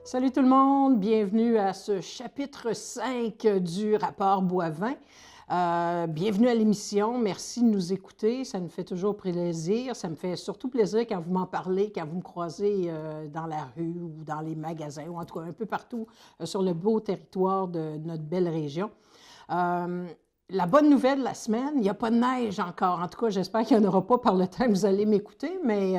Salut tout le monde, bienvenue à ce chapitre 5 du rapport Boivin. Bienvenue à l'émission, merci de nous écouter, ça nous fait toujours plaisir. Ça me fait surtout plaisir quand vous m'en parlez, quand vous me croisez dans la rue ou dans les magasins, ou en tout cas un peu partout sur le beau territoire de notre belle région. La bonne nouvelle de la semaine, il n'y a pas de neige encore. En tout cas, j'espère qu'il n'y en aura pas par le temps que vous allez m'écouter, mais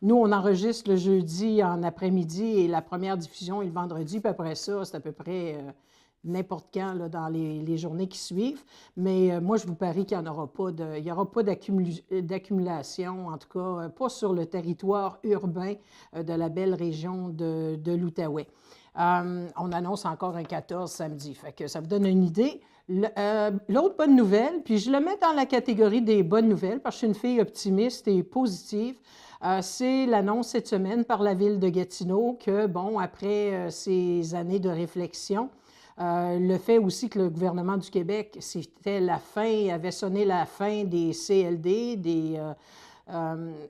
nous, on enregistre le jeudi en après-midi et la première diffusion est le vendredi, puis après ça, c'est à peu près n'importe quand là, dans les journées qui suivent. Mais moi, je vous parie qu'il n'y aura pas d'accumulation, en tout cas, pas sur le territoire urbain de la belle région de l'Outaouais. On annonce encore un 14 samedi, fait que ça vous donne une idée. L'autre bonne nouvelle, puis je le mets dans la catégorie des bonnes nouvelles parce que je suis une fille optimiste et positive, c'est l'annonce cette semaine par la ville de Gatineau que, bon, après ces années de réflexion, le fait aussi que le gouvernement du Québec, c'était la fin, avait sonné la fin des CLD,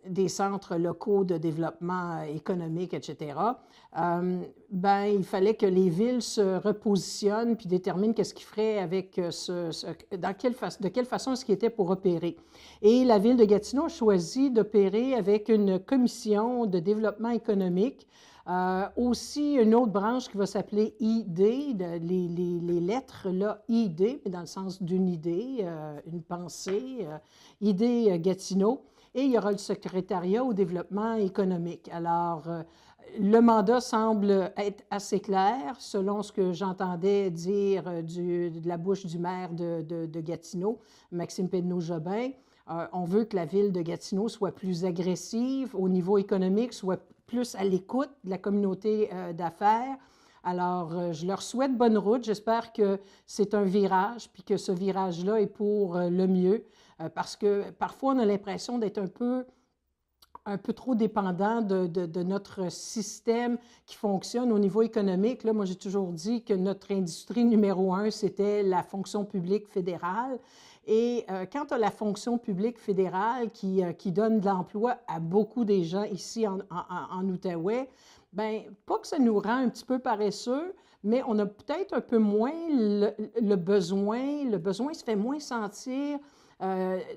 des centres locaux de développement économique, etc., ben, il fallait que les villes se repositionnent puis déterminent qu'est-ce qu'ils feraient avec de quelle façon est-ce qu'ils étaient pour opérer. Et la ville de Gatineau a choisi d'opérer avec une commission de développement économique, aussi une autre branche qui va s'appeler ID, les lettres là, ID, mais dans le sens d'une idée, une pensée, ID Gatineau. Et il y aura le secrétariat au développement économique. Alors, le mandat semble être assez clair, selon ce que j'entendais dire de la bouche du maire de Gatineau, Maxime Pedneau-Jobin. On veut que la ville de Gatineau soit plus agressive au niveau économique, soit plus à l'écoute de la communauté d'affaires. Alors, je leur souhaite bonne route. J'espère que c'est un virage, puis que ce virage-là est pour le mieux, parce que parfois, on a l'impression d'être un peu trop dépendant de notre système qui fonctionne au niveau économique. Là, moi, j'ai toujours dit que notre industrie numéro un, c'était la fonction publique fédérale. Et quant à la fonction publique fédérale qui donne de l'emploi à beaucoup des gens ici en Outaouais, bien, pas que ça nous rend un petit peu paresseux, mais on a peut-être un peu moins le besoin. Le besoin se fait moins sentir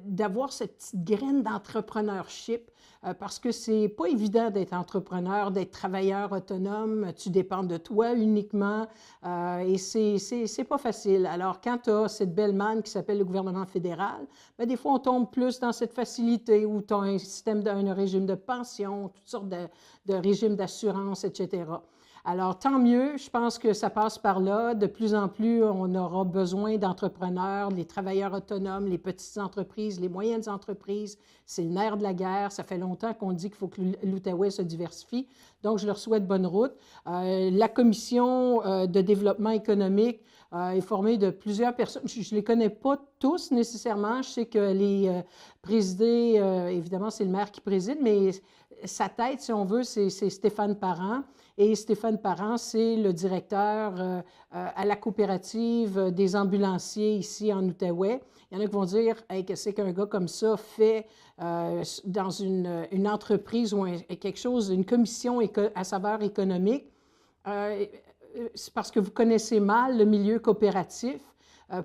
d'avoir cette petite graine d'entrepreneurship, parce que c'est pas évident d'être entrepreneur, d'être travailleur autonome, tu dépends de toi uniquement, et c'est pas facile. Alors, quand tu as cette belle manne qui s'appelle le gouvernement fédéral, bien, des fois, on tombe plus dans cette facilité où tu as un système, un régime de pension, toutes sortes de régimes d'assurance, etc. Alors, tant mieux, je pense que ça passe par là. De plus en plus, on aura besoin d'entrepreneurs, les travailleurs autonomes, les petites entreprises, les moyennes entreprises. C'est le nerf de la guerre. Ça fait longtemps qu'on dit qu'il faut que l'Outaouais se diversifie. Donc, je leur souhaite bonne route. La commission de développement économique est formée de plusieurs personnes. Je ne les connais pas tous nécessairement. Je sais que les présidés, évidemment, c'est le maire qui préside, mais sa tête, si on veut, c'est Stéphane Parent. Et Stéphane Parent, c'est le directeur à la coopérative des ambulanciers ici en Outaouais. Il y en a qui vont dire hey, qu'est-ce qu'un gars comme ça fait dans une entreprise ou quelque chose, une commission à saveur économique. C'est parce que vous connaissez mal le milieu coopératif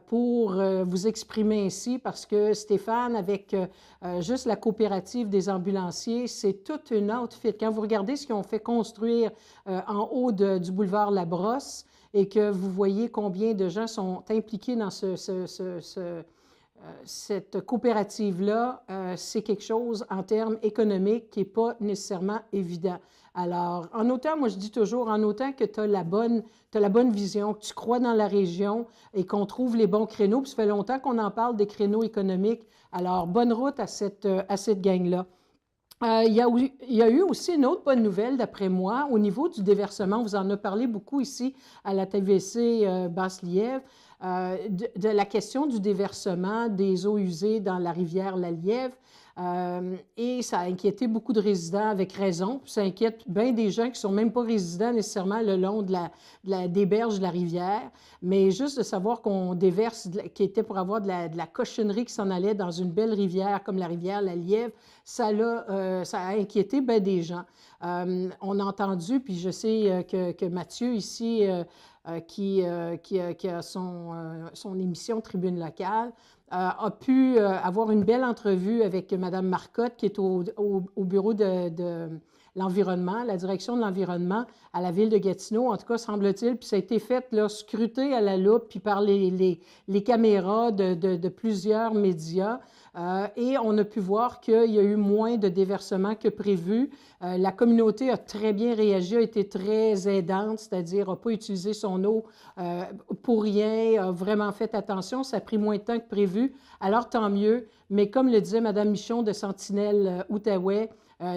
pour vous exprimer ainsi, parce que Stéphane, avec juste la coopérative des ambulanciers, c'est toute une outfit. Quand vous regardez ce qu'ils ont fait construire en haut du boulevard Labrosse et que vous voyez combien de gens sont impliqués dans cette coopérative-là, c'est quelque chose en termes économiques qui n'est pas nécessairement évident. Alors, en autant, moi je dis toujours, en autant que tu as la bonne vision, que tu crois dans la région et qu'on trouve les bons créneaux, puis ça fait longtemps qu'on en parle des créneaux économiques, alors bonne route à cette gang-là. Il y a eu aussi une autre bonne nouvelle, d'après moi, au niveau du déversement. Vous en avez parlé beaucoup ici à la TVC Basse-Lièvre, de la question du déversement des eaux usées dans la rivière La Lièvre. Et ça a inquiété beaucoup de résidents avec raison. Puis ça inquiète bien des gens qui ne sont même pas résidents nécessairement le long des berges de la rivière, mais juste de savoir qu'on déverse, qui était pour avoir de la cochonnerie qui s'en allait dans une belle rivière comme la rivière La Lièvre, ça a inquiété bien des gens. On a entendu, puis je sais que Mathieu ici, qui a son émission Tribune locale, a pu avoir une belle entrevue avec Mme Marcotte, qui est au bureau de l'environnement, la direction de l'environnement à la ville de Gatineau, en tout cas, semble-t-il, puis ça a été fait, là, scruté à la loupe, puis par les caméras de plusieurs médias. Et on a pu voir qu'il y a eu moins de déversements que prévu. La communauté a très bien réagi, a été très aidante, c'est-à-dire n'a pas utilisé son eau pour rien, a vraiment fait attention. Ça a pris moins de temps que prévu, alors tant mieux. Mais comme le disait Mme Michon de Sentinelle-Outaouais,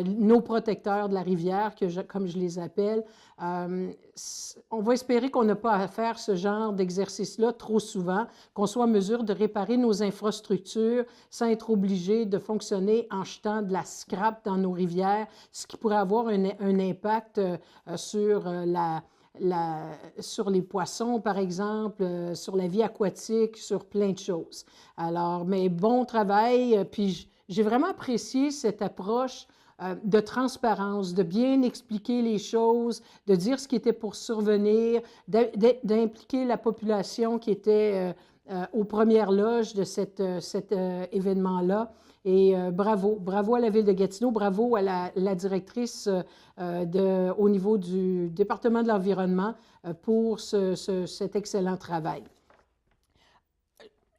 nos protecteurs de la rivière, comme je les appelle, on va espérer qu'on n'a pas à faire ce genre d'exercice-là trop souvent, qu'on soit en mesure de réparer nos infrastructures sans être obligé de fonctionner en jetant de la scrap dans nos rivières, ce qui pourrait avoir un impact sur sur les poissons, par exemple, sur la vie aquatique, sur plein de choses. Alors, mais bon travail, puis j'ai vraiment apprécié cette approche de transparence, de bien expliquer les choses, de dire ce qui était pour survenir, d'impliquer la population qui était aux premières loges de cet événement-là. Et bravo à la Ville de Gatineau, bravo à la directrice au niveau du département de l'environnement pour cet excellent travail.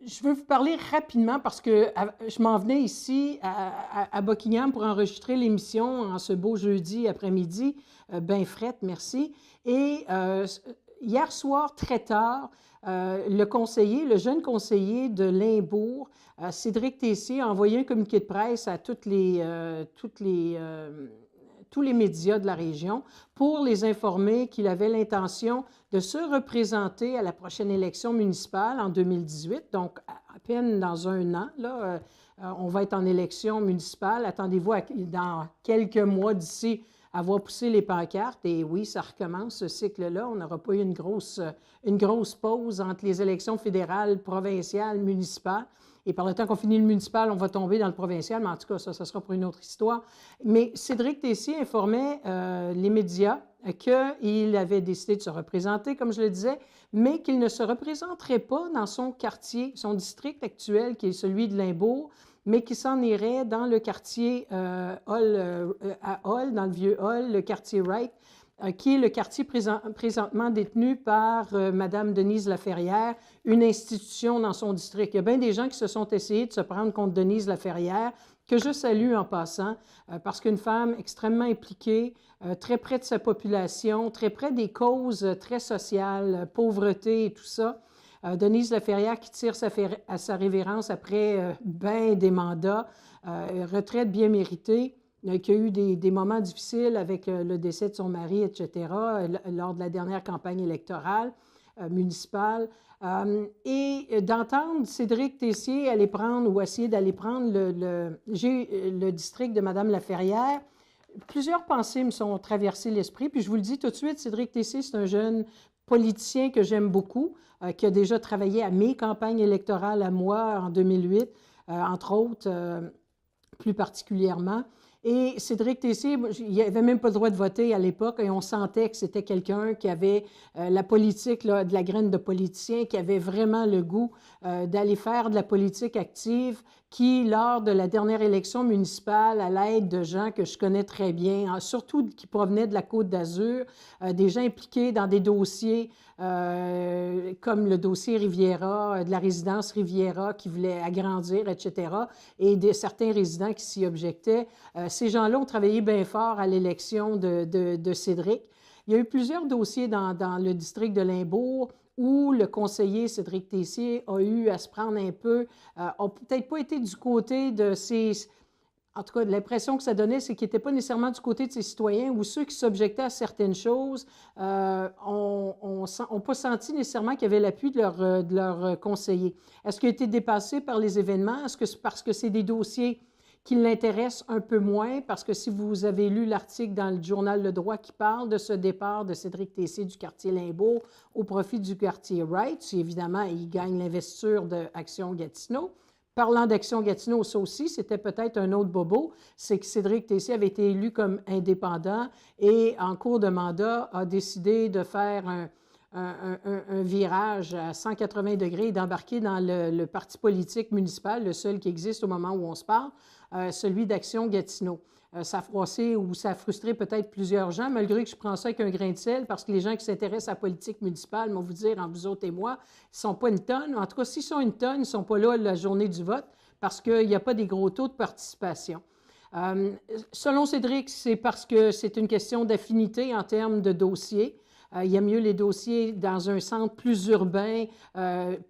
Je veux vous parler rapidement parce que je m'en venais ici à Buckingham pour enregistrer l'émission en ce beau jeudi après-midi. Ben frette, merci. Et hier soir, très tard, le jeune conseiller de Limbourg, Cédric Tessier, a envoyé un communiqué de presse à tous les médias de la région pour les informer qu'il avait l'intention de se représenter à la prochaine élection municipale en 2018, donc à peine dans un an. Là, on va être en élection municipale. Attendez-vous dans quelques mois d'ici à voir pousser les pancartes. Et oui, ça recommence ce cycle-là. On n'aura pas eu une grosse pause entre les élections fédérales, provinciales, municipales. Et par le temps qu'on finit le municipal, on va tomber dans le provincial, mais en tout cas, ça sera pour une autre histoire. Mais Cédric Tessier informait les médias qu'il avait décidé de se représenter, comme je le disais, mais qu'il ne se représenterait pas dans son quartier, son district actuel, qui est celui de Limbourg, mais qu'il s'en irait dans le quartier à Hull, dans le vieux Hull, le quartier Wright, qui est le quartier présentement détenu par Mme Denise Laferrière, une institution dans son district. Il y a bien des gens qui se sont essayés de se prendre contre Denise Laferrière, que je salue en passant, parce qu'une femme extrêmement impliquée, très près de sa population, très près des causes très sociales, pauvreté et tout ça. Denise Laferrière qui tire à sa révérence après bien des mandats, retraite bien méritée, qui a eu des moments difficiles avec le décès de son mari, etc., lors de la dernière campagne électorale municipale. Et d'entendre Cédric Tessier aller prendre ou essayer d'aller prendre le district de Mme Laferrière, plusieurs pensées me sont traversées l'esprit. Puis je vous le dis tout de suite, Cédric Tessier, c'est un jeune politicien que j'aime beaucoup, qui a déjà travaillé à mes campagnes électorales à moi en 2008, entre autres, plus particulièrement. Et Cédric Tessier, il n'avait même pas le droit de voter à l'époque et on sentait que c'était quelqu'un qui avait la politique, là, de la graine de politicien, qui avait vraiment le goût d'aller faire de la politique active, qui, lors de la dernière élection municipale, à l'aide de gens que je connais très bien, surtout qui provenaient de la Côte d'Azur, des gens impliqués dans des dossiers comme le dossier Riviera, de la résidence Riviera qui voulait agrandir, etc., et certains résidents qui s'y objectaient. Ces gens-là ont travaillé bien fort à l'élection de Cédric. Il y a eu plusieurs dossiers dans le district de Limbourg où le conseiller Cédric Tessier a eu à se prendre un peu, n'a peut-être pas été du côté de ses... En tout cas, l'impression que ça donnait, c'est qu'il n'était pas nécessairement du côté de ses citoyens ou ceux qui s'objectaient à certaines choses n'ont pas senti nécessairement qu'il y avait l'appui de leur conseiller. Est-ce qu'il a été dépassé par les événements? Est-ce que c'est parce que c'est des dossiers qui l'intéresse un peu moins, parce que si vous avez lu l'article dans le journal Le Droit qui parle de ce départ de Cédric Tessier du quartier Limbourg au profit du quartier Wright, si évidemment il gagne l'investiture d'Action Gatineau. Parlant d'Action Gatineau, ça aussi, c'était peut-être un autre bobo, c'est que Cédric Tessier avait été élu comme indépendant et en cours de mandat a décidé de faire un virage à 180 degrés et d'embarquer dans le parti politique municipal, le seul qui existe au moment où on se parle, celui d'Action Gatineau. Ça a froissé ou ça a frustré peut-être plusieurs gens, malgré que je prends ça avec un grain de sel, parce que les gens qui s'intéressent à la politique municipale vont vous dire, en vous autres et moi, ils ne sont pas une tonne. En tout cas, s'ils sont une tonne, ils ne sont pas là la journée du vote, parce qu'il n'y a pas des gros taux de participation. Selon Cédric, c'est parce que c'est une question d'affinité en termes de dossiers. Il y a mieux les dossiers dans un centre plus urbain,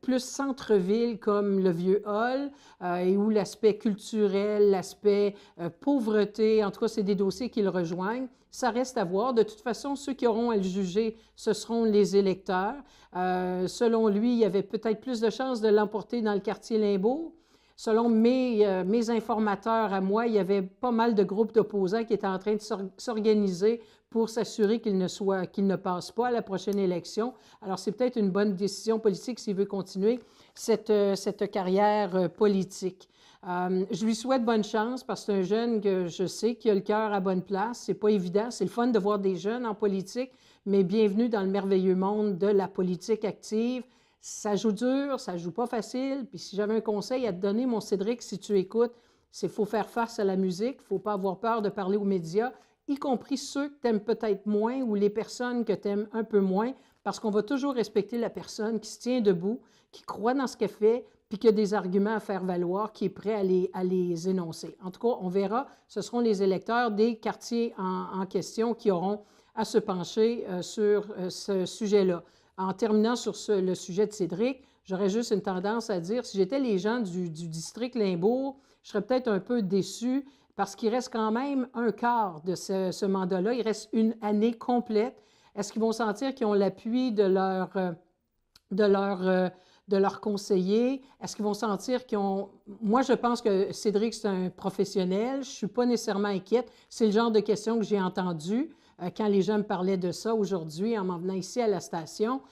plus centre-ville comme le Vieux-Hall, et où l'aspect culturel, l'aspect pauvreté, en tout cas, c'est des dossiers qui le rejoignent. Ça reste à voir. De toute façon, ceux qui auront à le juger, ce seront les électeurs. Selon lui, il y avait peut-être plus de chances de l'emporter dans le quartier Limbourg. Selon mes informateurs à moi, il y avait pas mal de groupes d'opposants qui étaient en train de s'organiser pour s'assurer qu'il ne passe pas à la prochaine élection. Alors, c'est peut-être une bonne décision politique s'il veut continuer cette carrière politique. Je lui souhaite bonne chance parce que c'est un jeune que je sais qui a le cœur à bonne place. C'est pas évident. C'est le fun de voir des jeunes en politique, mais bienvenue dans le merveilleux monde de la politique active. Ça joue dur, ça joue pas facile. Puis si j'avais un conseil à te donner, mon Cédric, si tu écoutes, c'est qu'il faut faire face à la musique. Il ne faut pas avoir peur de parler aux médias, y compris ceux que tu aimes peut-être moins ou les personnes que tu aimes un peu moins, parce qu'on va toujours respecter la personne qui se tient debout, qui croit dans ce qu'elle fait, puis qui a des arguments à faire valoir, qui est prêt à les énoncer. En tout cas, on verra. Ce seront les électeurs des quartiers en question qui auront à se pencher sur ce sujet-là. En terminant sur le sujet de Cédric, j'aurais juste une tendance à dire, si j'étais les gens du district Limbourg, je serais peut-être un peu déçu parce qu'il reste quand même un quart de ce mandat-là. Il reste une année complète. Est-ce qu'ils vont sentir qu'ils ont l'appui de leurs conseillers? Est-ce qu'ils vont sentir qu'ils ont... Moi, je pense que Cédric, c'est un professionnel. Je ne suis pas nécessairement inquiète. C'est le genre de questions que j'ai entendues quand les gens me parlaient de ça aujourd'hui en m'en venant ici à la station.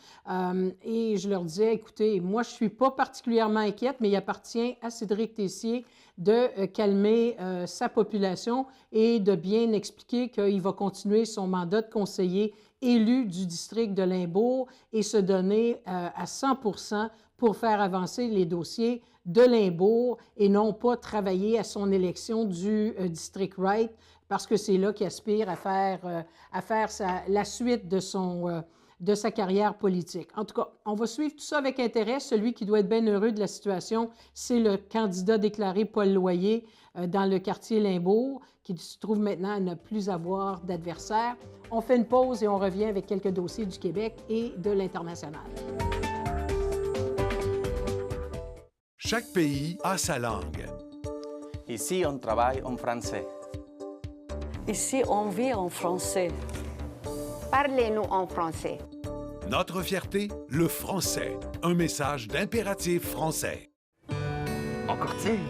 Et je leur disais, écoutez, moi, je ne suis pas particulièrement inquiète, mais il appartient à Cédric Tessier de calmer sa population et de bien expliquer qu'il va continuer son mandat de conseiller élu du district de Limbourg et se donner à 100% pour faire avancer les dossiers de Limbourg et non pas travailler à son élection du district Wright, parce que c'est là qu'il aspire à faire la suite de sa carrière politique. En tout cas, on va suivre tout ça avec intérêt. Celui qui doit être bien heureux de la situation, c'est le candidat déclaré Paul Loyer dans le quartier Limbourg, qui se trouve maintenant à ne plus avoir d'adversaire. On fait une pause et on revient avec quelques dossiers du Québec et de l'international. Chaque pays a sa langue. Ici, on travaille en français. Ici, on vit en français. Parlez-nous en français. Notre fierté, le français. Un message d'impératif français. En courtier?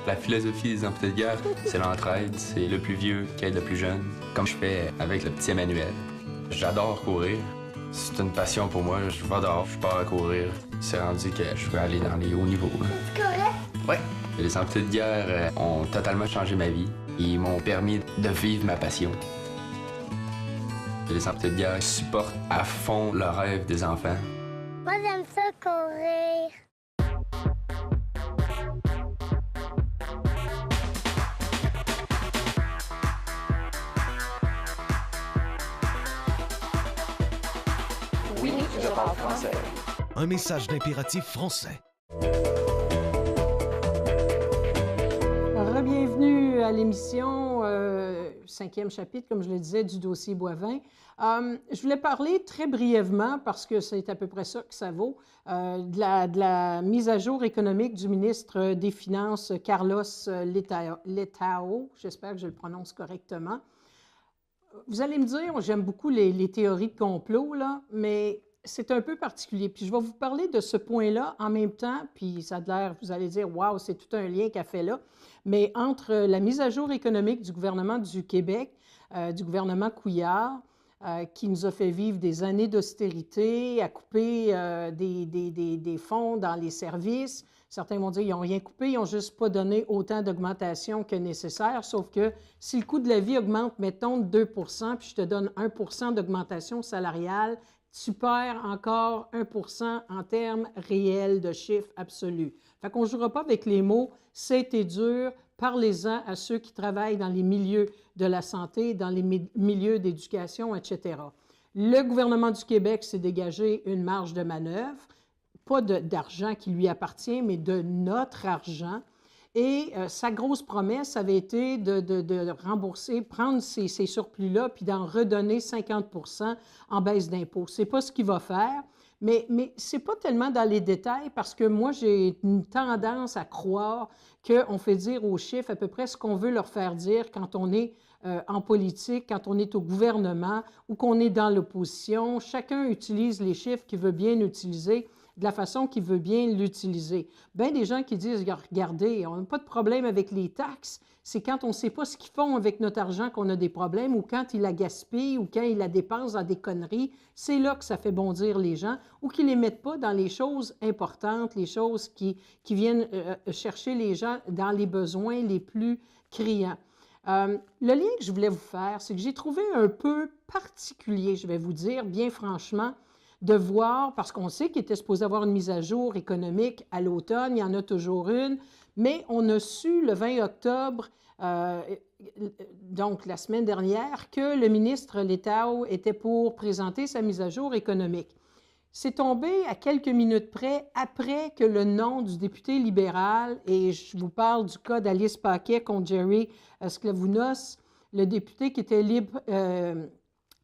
La philosophie des emplois de guerre, c'est l'entraide, c'est le plus vieux qui aide le plus jeune, comme je fais avec le petit Emmanuel. J'adore courir. C'est une passion pour moi. Je vais dehors, je pars à courir. C'est rendu que je veux aller dans les hauts niveaux. C'est correct? Oui. Les emplois de guerre ont totalement changé ma vie. Ils m'ont permis de vivre ma passion. Les emplois de guerre supportent à fond le rêve des enfants. Moi, j'aime ça courir. Oui, je parle français. Un message d'impératif français. Bienvenue à l'émission, 5e chapitre, comme je le disais, du dossier Boivin. Je voulais parler très brièvement, parce que c'est à peu près ça que ça vaut, de la mise à jour économique du ministre des Finances, Carlos Letao. J'espère que je le prononce correctement. Vous allez me dire, j'aime beaucoup les théories de complot, là, mais c'est un peu particulier. Puis je vais vous parler de ce point-là en même temps, puis ça a l'air, vous allez dire, waouh, c'est tout un lien qu'elle fait là. Mais entre la mise à jour économique du gouvernement du Québec, du gouvernement Couillard, qui nous a fait vivre des années d'austérité, à couper des fonds dans les services. Certains vont dire qu'ils n'ont rien coupé, ils n'ont juste pas donné autant d'augmentation que nécessaire, sauf que si le coût de la vie augmente, mettons, de 2 puis je te donne 1 d'augmentation salariale, tu perds encore 1 en termes réels de chiffres absolus. Fait qu'on ne jouera pas avec les mots « c'était dur », parlez-en à ceux qui travaillent dans les milieux de la santé, dans les milieux d'éducation, etc. Le gouvernement du Québec s'est dégagé une marge de manœuvre, pas d'argent qui lui appartient, mais de notre argent. Et sa grosse promesse avait été de rembourser, prendre ces surplus-là, puis d'en redonner 50 en baisse d'impôts. Ce n'est pas ce qu'il va faire, mais ce n'est pas tellement dans les détails parce que moi, j'ai une tendance à croire qu'on fait dire aux chiffres à peu près ce qu'on veut leur faire dire quand on est en politique, quand on est au gouvernement ou qu'on est dans l'opposition. Chacun utilise les chiffres qu'il veut bien utiliser de la façon qu'il veut bien l'utiliser. Bien, des gens qui disent, regardez, on n'a pas de problème avec les taxes, c'est quand on ne sait pas ce qu'ils font avec notre argent qu'on a des problèmes, ou quand ils la gaspillent, ou quand ils la dépensent dans des conneries, c'est là que ça fait bondir les gens, ou qu'ils ne les mettent pas dans les choses importantes, les choses qui viennent chercher les gens dans les besoins les plus criants. Le lien que je voulais vous faire, c'est que j'ai trouvé un peu particulier, je vais vous dire, bien franchement, de voir, parce qu'on sait qu'il était supposé avoir une mise à jour économique à l'automne, il y en a toujours une, mais on a su le 20 octobre, donc la semaine dernière, que le ministre Letao était pour présenter sa mise à jour économique. C'est tombé à quelques minutes près après que le nom du député libéral, et je vous parle du cas d'Alice Paquet contre Jerry Sklavounos, le député qui était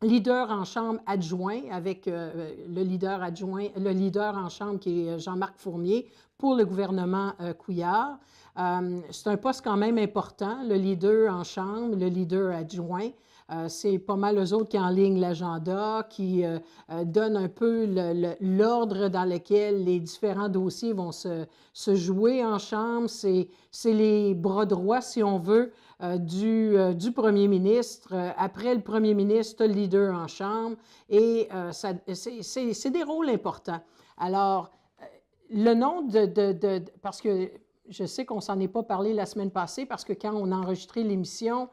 leader en chambre adjoint avec le leader en chambre qui est Jean-Marc Fournier pour le gouvernement Couillard. C'est un poste quand même important, le leader en chambre, le leader adjoint. C'est pas mal eux autres qui enlignent l'agenda, qui donnent un peu l'ordre dans lequel les différents dossiers vont se jouer en chambre. C'est les bras droits, si on veut, du premier ministre. Après le premier ministre, le leader en chambre. Et c'est des rôles importants. Alors, le nom parce que je sais qu'on ne s'en est pas parlé la semaine passée, parce que quand on a enregistré l'émission,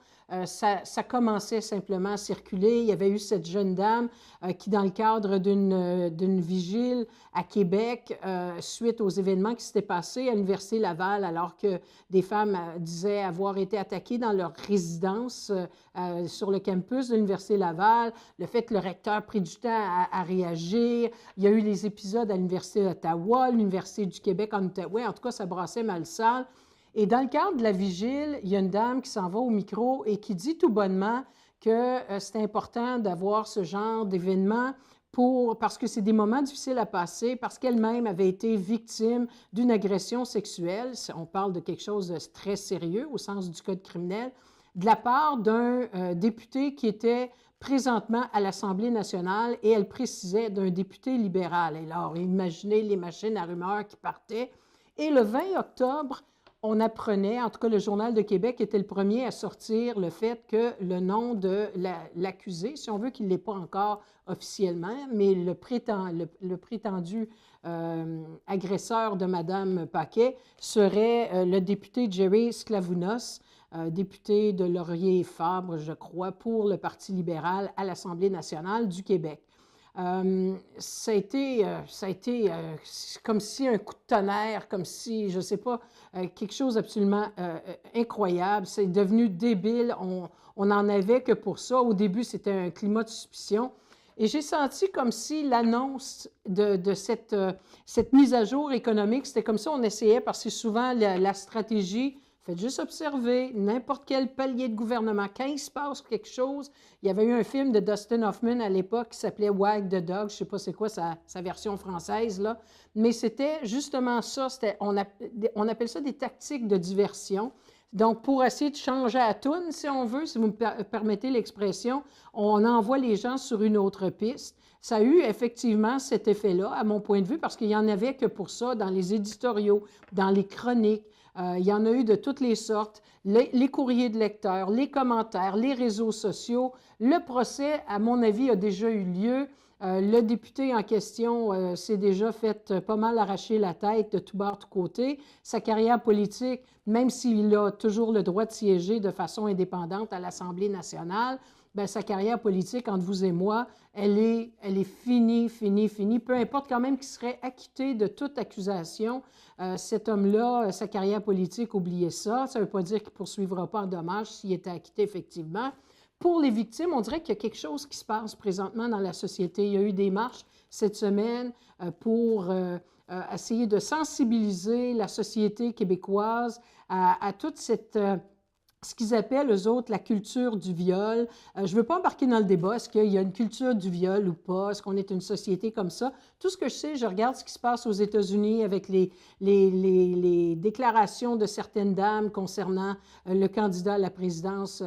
ça commençait simplement à circuler. Il y avait eu cette jeune dame qui, dans le cadre d'une vigile à Québec, suite aux événements qui s'étaient passés à l'Université Laval, alors que des femmes disaient avoir été attaquées dans leur résidence sur le campus de l'Université Laval, le fait que le recteur a pris du temps à réagir. Il y a eu les épisodes à l'Université d'Ottawa, l'Université du Québec en Outaouais. En tout cas, ça brassait mal sale. Et dans le cadre de la vigile, il y a une dame qui s'en va au micro et qui dit tout bonnement que c'est important d'avoir ce genre d'événement parce que c'est des moments difficiles à passer, parce qu'elle-même avait été victime d'une agression sexuelle. On parle de quelque chose de très sérieux au sens du code criminel, de la part d'un député qui était présentement à l'Assemblée nationale, et elle précisait d'un député libéral. Alors, imaginez les machines à rumeurs qui partaient. Et le 20 octobre, on apprenait, en tout cas le Journal de Québec était le premier à sortir le fait que le nom de l'accusé, si on veut qu'il ne l'ait pas encore officiellement, mais le prétendu agresseur de Mme Paquet serait le député Jerry Sklavounos, député de Laurier-Fabre, je crois, pour le Parti libéral à l'Assemblée nationale du Québec. Ça a été comme si un coup de tonnerre, comme si, je ne sais pas, quelque chose d'absolument incroyable. C'est devenu débile. On n'en avait que pour ça. Au début, c'était un climat de suspicion. Et j'ai senti comme si l'annonce de cette mise à jour économique, c'était comme ça on essayait, parce que souvent la stratégie, faites juste observer n'importe quel palier de gouvernement. Quand il se passe quelque chose, il y avait eu un film de Dustin Hoffman à l'époque qui s'appelait Wag the Dog, je ne sais pas c'est quoi sa version française, là, mais c'était justement ça, on appelle ça des tactiques de diversion. Donc, pour essayer de changer la toune, si on veut, si vous me permettez l'expression, on envoie les gens sur une autre piste. Ça a eu effectivement cet effet-là, à mon point de vue, parce qu'il n'y en avait que pour ça dans les éditoriaux, dans les chroniques. Il y en a eu de toutes les sortes, les courriers de lecteurs, les commentaires, les réseaux sociaux. Le procès, à mon avis, a déjà eu lieu. Le député en question s'est déjà fait pas mal arracher la tête de tout bord, de côté. Sa carrière politique, même s'il a toujours le droit de siéger de façon indépendante à l'Assemblée nationale, bien, sa carrière politique, entre vous et moi, elle est finie, finie, finie. Peu importe quand même qu'il serait acquitté de toute accusation, cet homme-là, sa carrière politique, oubliez ça. Ça ne veut pas dire qu'il ne poursuivra pas en dommages s'il était acquitté effectivement. Pour les victimes, on dirait qu'il y a quelque chose qui se passe présentement dans la société. Il y a eu des marches cette semaine pour essayer de sensibiliser la société québécoise à toute cette... ce qu'ils appellent, eux autres, la culture du viol. Je ne veux pas embarquer dans le débat. Est-ce qu'il y a une culture du viol ou pas? Est-ce qu'on est une société comme ça? Tout ce que je sais, je regarde ce qui se passe aux États-Unis avec les déclarations de certaines dames concernant le candidat à la présidence,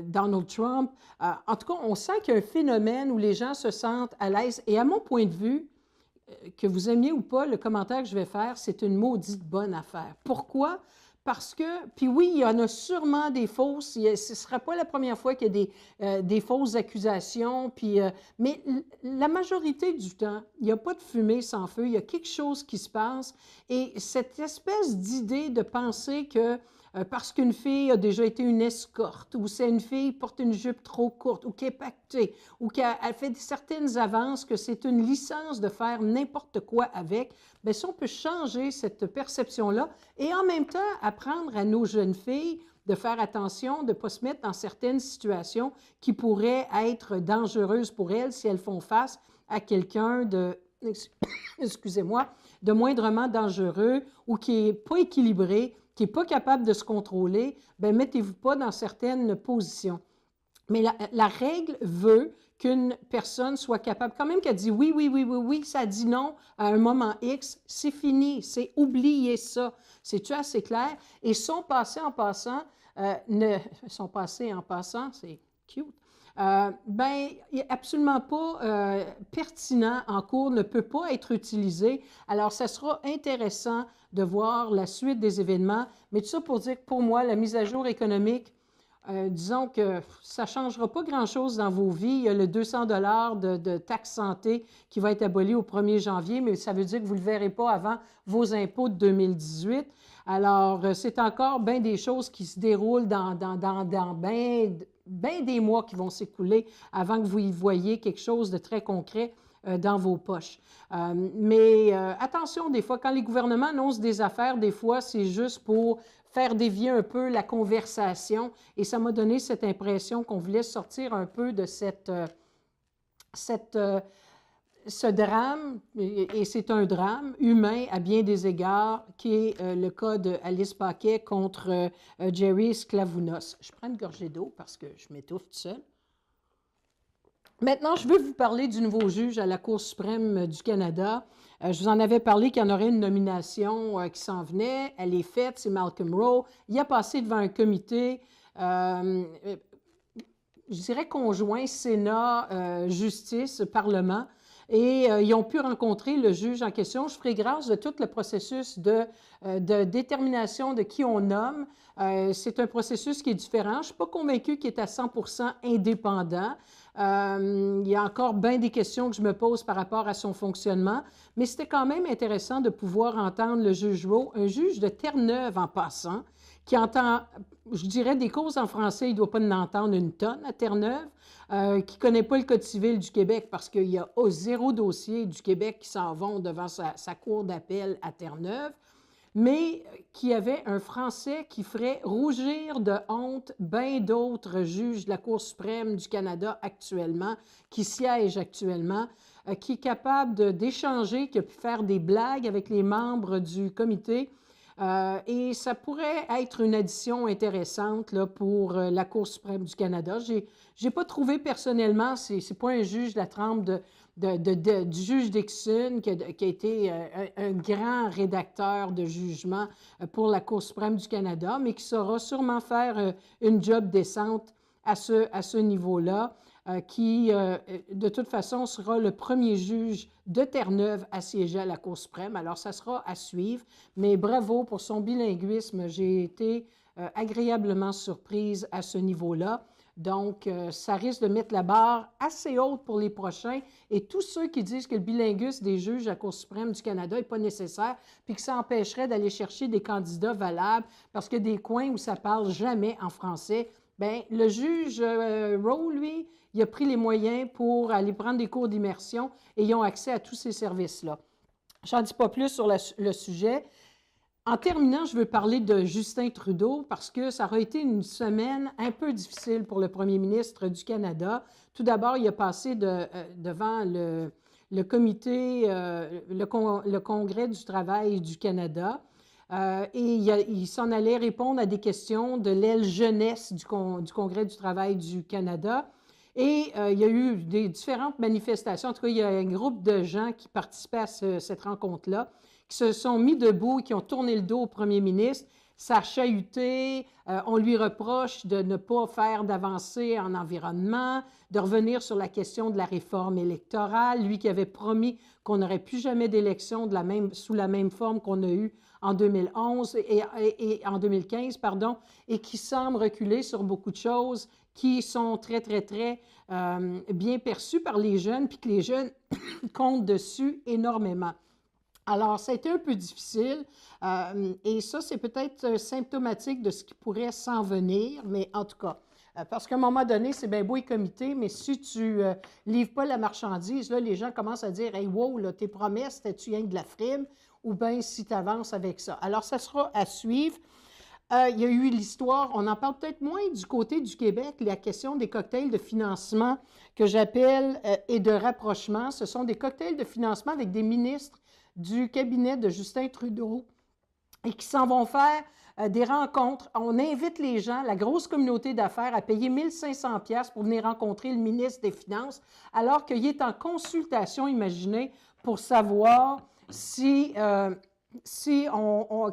Donald Trump. En tout cas, on sent qu'il y a un phénomène où les gens se sentent à l'aise. Et à mon point de vue, que vous aimiez ou pas, le commentaire que je vais faire, c'est une maudite bonne affaire. Pourquoi? Parce que, puis oui, il y en a sûrement des fausses. Ce ne sera pas la première fois qu'il y a des fausses accusations. Puis, mais la majorité du temps, il n'y a pas de fumée sans feu. Il y a quelque chose qui se passe. Et cette espèce d'idée de penser que parce qu'une fille a déjà été une escorte, ou c'est une fille qui porte une jupe trop courte, ou qui est pactée, ou qui a fait certaines avances, que c'est une licence de faire n'importe quoi avec, bien, si on peut changer cette perception-là et en même temps apprendre à nos jeunes filles de faire attention, de ne pas se mettre dans certaines situations qui pourraient être dangereuses pour elles si elles font face à quelqu'un de, excusez-moi, de moindrement dangereux ou qui n'est pas équilibré, qui n'est pas capable de se contrôler, bien, mettez-vous pas dans certaines positions. Mais la règle veut qu'une personne soit capable, quand même qu'elle dit oui, oui, oui, oui, oui, ça dit non à un moment X, c'est fini, c'est oublier ça. C'est-tu assez clair? Et son passé en passant, son passé en passant, c'est cute, bien, absolument pas pertinent en cours, ne peut pas être utilisé. Alors, ça sera intéressant de voir la suite des événements. Mais tout ça pour dire que pour moi, la mise à jour économique, disons que ça ne changera pas grand-chose dans vos vies. Il y a le 200 $ de taxe santé qui va être aboli au 1er janvier, mais ça veut dire que vous ne le verrez pas avant vos impôts de 2018. Alors, c'est encore bien des choses qui se déroulent dans bien des mois qui vont s'écouler avant que vous y voyiez quelque chose de très concret dans vos poches. Mais attention, des fois, quand les gouvernements annoncent des affaires, des fois, c'est juste pour faire dévier un peu la conversation. Et ça m'a donné cette impression qu'on voulait sortir un peu de ce drame, et c'est un drame humain à bien des égards, qui est le cas d'Alice Paquet contre Jerry Sklavounos. Je prends une gorgée d'eau parce que je m'étouffe toute seule. Maintenant, je veux vous parler du nouveau juge à la Cour suprême du Canada. Je vous en avais parlé qu'il y en aurait une nomination qui s'en venait. Elle est faite, c'est Malcolm Rowe. Il a passé devant un comité, je dirais conjoint, Sénat, Justice, Parlement. Et ils ont pu rencontrer le juge en question. Je ferai grâce de tout le processus de détermination de qui on nomme. C'est un processus qui est différent. Je ne suis pas convaincue qu'il est à 100% indépendant. Il y a encore bien des questions que je me pose par rapport à son fonctionnement, mais c'était quand même intéressant de pouvoir entendre le juge Rowe, un juge de Terre-Neuve en passant, qui entend, je dirais, des causes en français, il ne doit pas en entendre une tonne à Terre-Neuve, qui ne connaît pas le Code civil du Québec parce qu'il y a zéro dossier du Québec qui s'en vont devant sa cour d'appel à Terre-Neuve, mais qui avait un Français qui ferait rougir de honte bien d'autres juges de la Cour suprême du Canada actuellement, qui siègent actuellement, qui est capable d'échanger, qui a pu faire des blagues avec les membres du comité. Et ça pourrait être une addition intéressante là, pour la Cour suprême du Canada. Je n'ai pas trouvé personnellement, c'est pas un juge de la trempe du juge Dixon, qui a été un grand rédacteur de jugement pour la Cour suprême du Canada, mais qui saura sûrement faire une job décente à ce niveau-là, qui, de toute façon, sera le premier juge de Terre-Neuve à siéger à la Cour suprême. Alors, ça sera à suivre, mais bravo pour son bilinguisme. J'ai été agréablement surprise à ce niveau-là. Donc, ça risque de mettre la barre assez haute pour les prochains. Et tous ceux qui disent que le bilinguisme des juges à la Cour suprême du Canada n'est pas nécessaire, puis que ça empêcherait d'aller chercher des candidats valables parce qu'il y a des coins où ça ne parle jamais en français, bien, le juge Rowe, lui, il a pris les moyens pour aller prendre des cours d'immersion et ils ont accès à tous ces services-là. Je n'en dis pas plus sur le sujet. En terminant, je veux parler de Justin Trudeau parce que ça aura été une semaine un peu difficile pour le premier ministre du Canada. Tout d'abord, il a passé devant le comité, le Congrès du travail du Canada et il s'en allait répondre à des questions de l'aile jeunesse du Congrès du travail du Canada. Et il y a eu des différentes manifestations. En tout cas, il y a un groupe de gens qui participaient à cette rencontre-là, qui se sont mis debout et qui ont tourné le dos au premier ministre. Ça a chahuté, on lui reproche de ne pas faire d'avancée en environnement, de revenir sur la question de la réforme électorale, lui qui avait promis qu'on n'aurait plus jamais d'élection sous la même forme qu'on a eue en 2011 et en 2015, pardon, et qui semble reculer sur beaucoup de choses qui sont très, très, très bien perçues par les jeunes, puis que les jeunes comptent dessus énormément. Alors, ça a été un peu difficile et ça, c'est peut-être symptomatique de ce qui pourrait s'en venir, mais en tout cas, parce qu'à un moment donné, c'est bien beau et comité, mais si tu livres pas la marchandise, là, les gens commencent à dire « Hey, wow, là, tes promesses, c'était-tu rien que de la frime? » Ou bien si tu avances avec ça. Alors, ça sera à suivre. Il y a eu l'histoire, on en parle peut-être moins du côté du Québec, la question des cocktails de financement que j'appelle et de rapprochement. Ce sont des cocktails de financement avec des ministres du cabinet de Justin Trudeau et qui s'en vont faire des rencontres. On invite les gens, la grosse communauté d'affaires, à payer 1 500 $ pour venir rencontrer le ministre des Finances, alors qu'il est en consultation, imaginez, pour savoir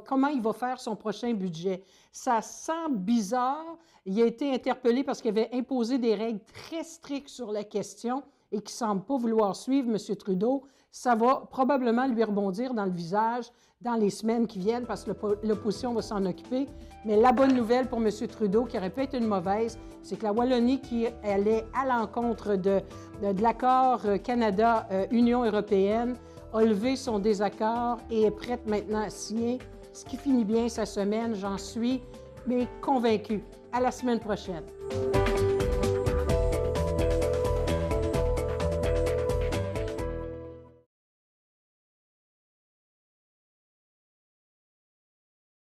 comment il va faire son prochain budget. Ça sent bizarre. Il a été interpellé parce qu'il avait imposé des règles très strictes sur la question et qui ne semble pas vouloir suivre M. Trudeau. Ça va probablement lui rebondir dans le visage dans les semaines qui viennent parce que l'opposition va s'en occuper. Mais la bonne nouvelle pour M. Trudeau, qui aurait pu être une mauvaise, c'est que la Wallonie, qui allait à l'encontre de l'accord Canada-Union européenne, a levé son désaccord et est prête maintenant à signer, ce qui finit bien sa semaine, j'en suis, mais convaincue. À la semaine prochaine.